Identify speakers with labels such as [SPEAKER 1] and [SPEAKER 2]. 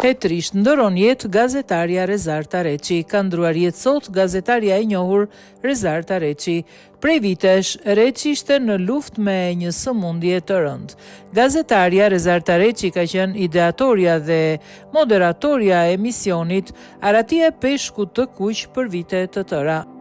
[SPEAKER 1] Hetrisht ndëron jetë gazetarja Rezarta Reçi. Ka ndruar jetë sot gazetarja e njohur Rezarta Reçi. Prej vitesh, Reçi ishte në luftë me një sëmundje të rëndë. Gazetarja Rezarta Reçi ka qenë ideatorja dhe moderatorja e emisionit Aratia e Peshkut të Kuq për vite të tëra.